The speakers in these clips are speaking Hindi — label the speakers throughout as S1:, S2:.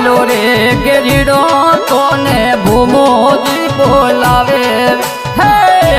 S1: हालो रे गिरिड़ो तोने भूमोजी बोलावे हे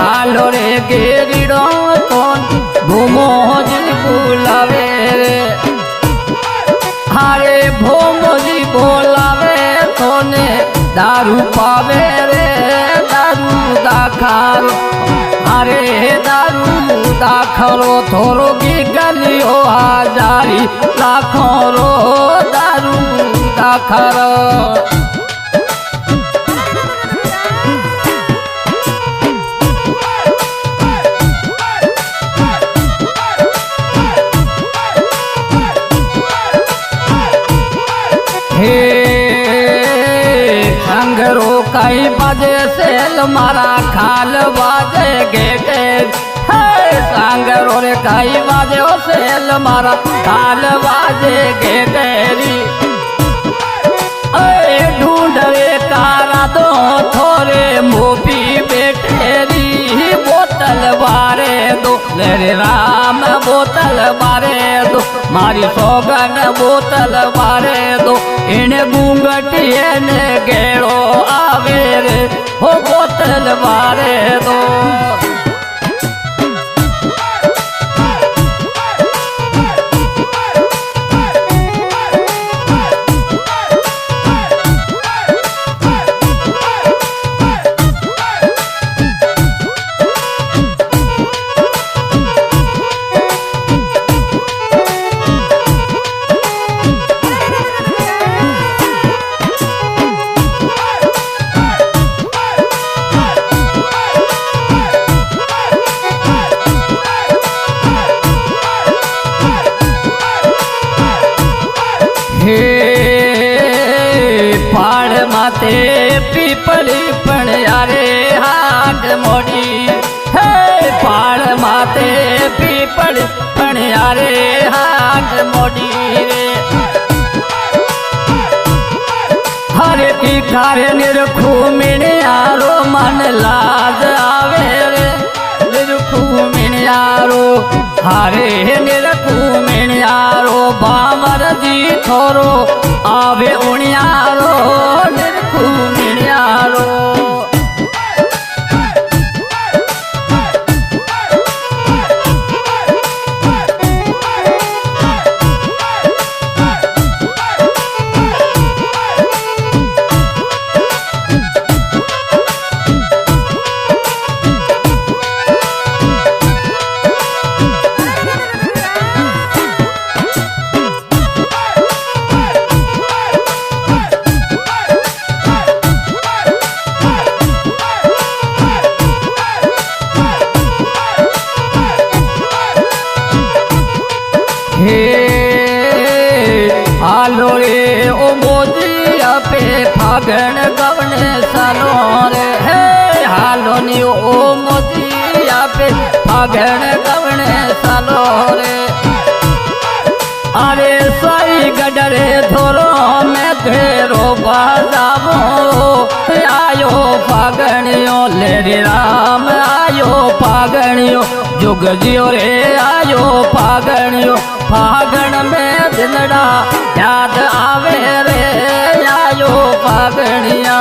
S1: हालो रे गिरिड़ो तोने भूमोजी बोलावे हारे भूमोजी बोलावे तोने दारू पावे रे दारू दाखारो अरे दारू दाखरो थोरो की गलियो हजारी लाखों रो दारू दाखरो हे अंगरो कई बजे सेल मारा खाल बाजे गेटे सांगरो रे कई बाजे सेल मारा खाल बाजे गेटेरी ढूंढ रे कारा दो थोरे मोपी बेटेरी बोतल बारे दो मेरे राम बोतल बारे दो मारी सोगन बोतल बारे दो इन घूंघटिए ने गेड़ो आवे रे हो बोतल बारे दो पाड़ माते पीपली पण यारे हाथ मोड़ी हे पाड़ माते पीपली पण यारे हाथ मोड़ी रे हर की कार्य निरखू मिने यारो मन लाज आवे रे निरखू मिने यारो हरे निरखू मिने यारो बामर जी थोरो आवे उणियारो निरखू मिने यारो हालो रे ओ मोदिया पे फागण गवने सालो रे हे हालो नी ओ मोदिया पे फागण गवने सालो रे अरे सही गडरे थोरो में घेरो बाजावो आयो फागणियो ले राम आयो फागणियो जुग जियो रे आयो फागणियो फागण में दिनड़ा याद आवे रे आयो फागणिया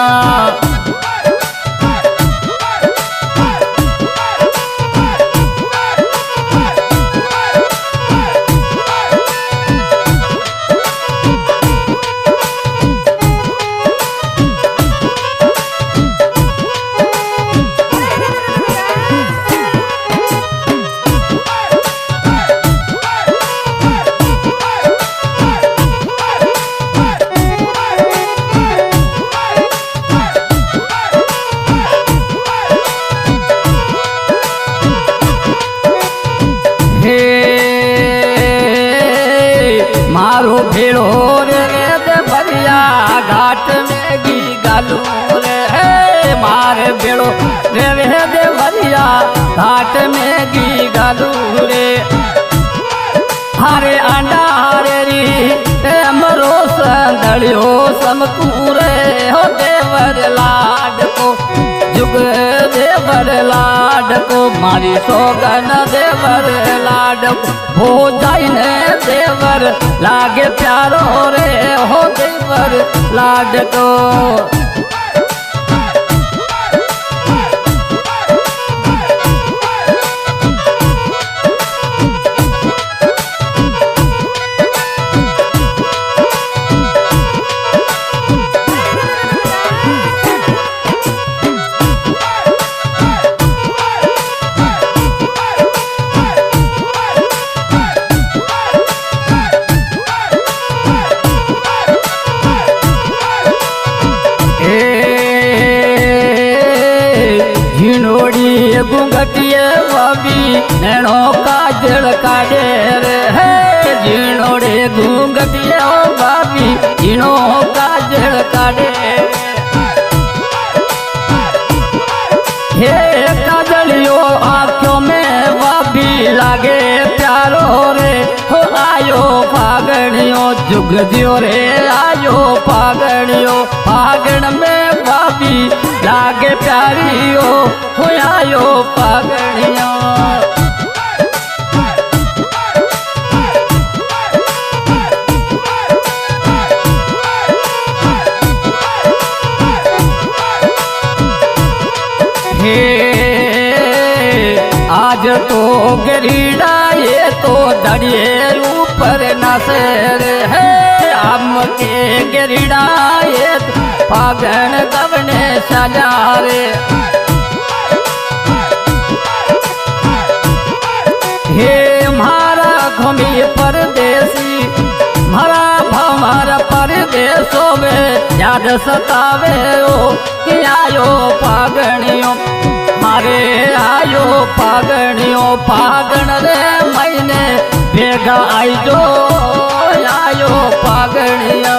S1: मारो भेड़ो रे दे भरिया घाट में गी गालू रे मार भेड़ो रे दे भरिया घाट में गी गालू रे हरे अंडा हरे री अमरो संदड़ियो समकूरे हो देवर लाड को जुग देवर लाड को मारी सोगन देवर लाड को हो जाइने देवर देवर लागे प्यारो रे हो देवर लाडको। घुंघटिए बाबी नैनो काजल काढ़े रे है झीणोड़े घुंघटिए बाबी झीणो काजल काढ़े। हे काजलियो आँखों में बाबी लागे प्यारो रे हो आयो फागणियो जुग दियो रे आयो फागणियो फागण में बाबी लागे प्यारियो हो आयो फागणियो। आज तो गरीड़ा ये तो दरिए ऊपर नसर है हम के गरीड़ा ये फागण गवने सजारे। हे मारा घूमी परदेसी मारा भमारा परदेशों में याद सतावे ओ कि आयो फागणियों मारे आयो फागणियों फागण रे महीने भेगा आई जो आयो फागणिया।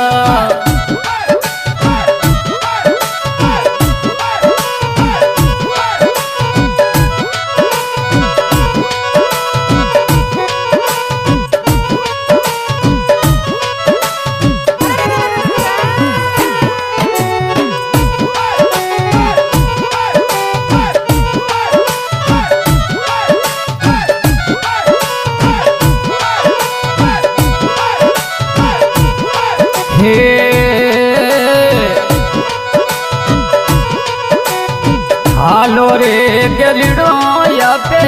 S1: हालो रे गरीड़ो या पे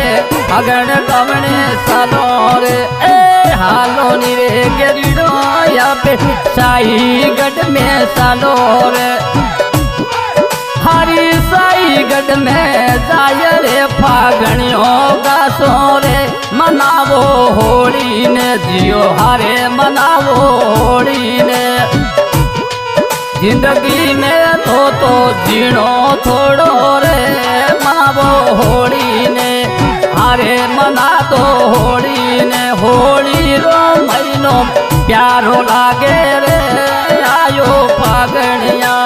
S1: फागण गवने सालो रे ए हालो नी रे गरीड़ो या पे साई गढ़ में सालो रे हरी साई गढ़ में जाय रे फागणियों गासो रे मनावो होली ने जियो हारे मनावो होली ने। जिंदगी में तो जीणो थोड़ो रे मनावो होली ने हारे मना दो होली ने। होली रो महीनो प्यारो लागे रे आयो फागणिया।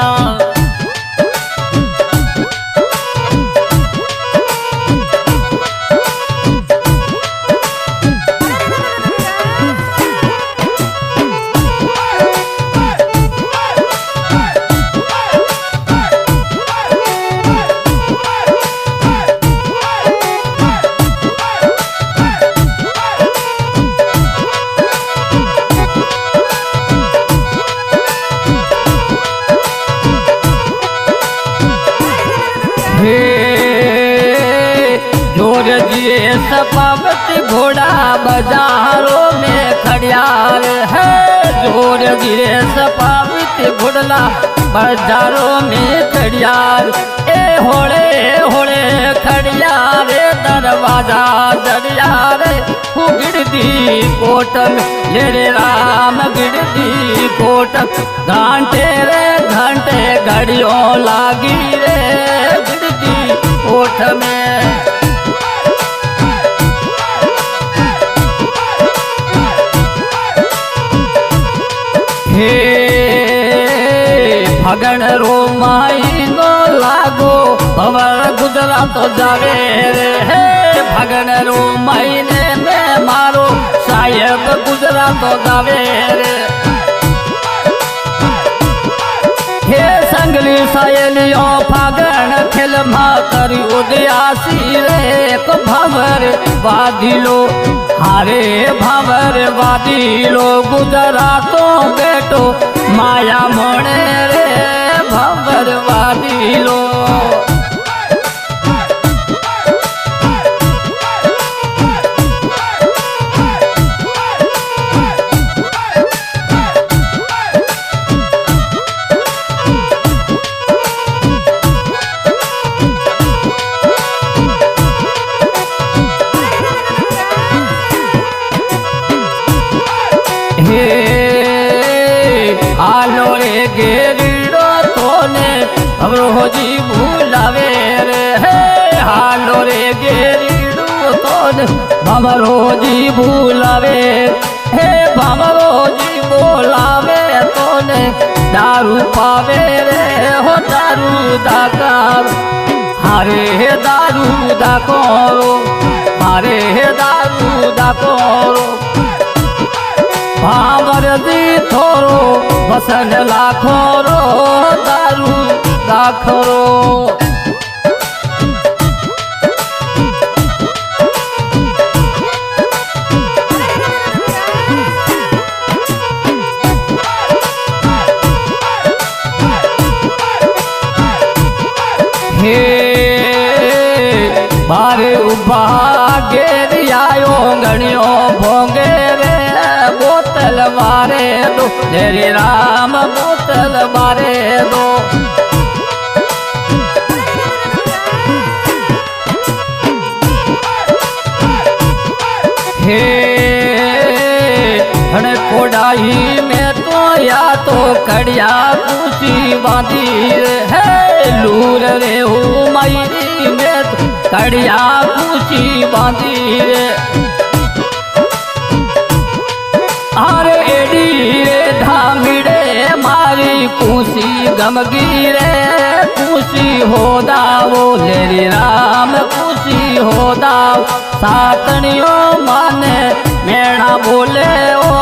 S1: जोर जिए सपावती घोड़ा बाजारों में खड़ियार है जोर जिए सपावती घोड़ा बाजारों में खड़ियार। ए होड़े होड़े खड़ियार दरवाजा दरियार गिरदी कोट में ले रे राम गिरदी कोट घंटे रे घंटे घड़ियों लागी रे गिरदी कोट में। हे फगण रो महीनो लागो भंवर गुजरात जावे रे हे फगण रो महीने में मारो साहेब गुजरात जावे रे। हे संग बोली सहेलियों फागण खेलमा करी उदयासी रे एक भंवर वादिलो हारे भंवर वादिलो गुजरातो बेटो माया मोणे रे भंवर वादिलो आलो रे गेरीडो तोने भवरोजी भूलावे रे हे आलो रे गेरीडो तोने भवरोजी भूलावे हे भवरोजी बोलावे तोने दारू पावे रे हो दारू दाकार हारे दारू दाकोरो हारे दारू दाकोरो भावर दी थोरो बसन लाखोरो दारू दाखरो हे बारे उभा गेरी आयो गणियो भोंगे रे बोतल मारे दो तेरे राम बोतल मारे दो हे हण कोडाही में तो या तो कड़िया पूछी बांधी है लूर रे हो मई में तो कड़िया पूछी बांधी रे आरे एडी रे धामिड़े मारी कुशी गमगी रे कुशी हो दावो लेरी राम कुशी हो दाव सातनियों माने मेणा बोले ओ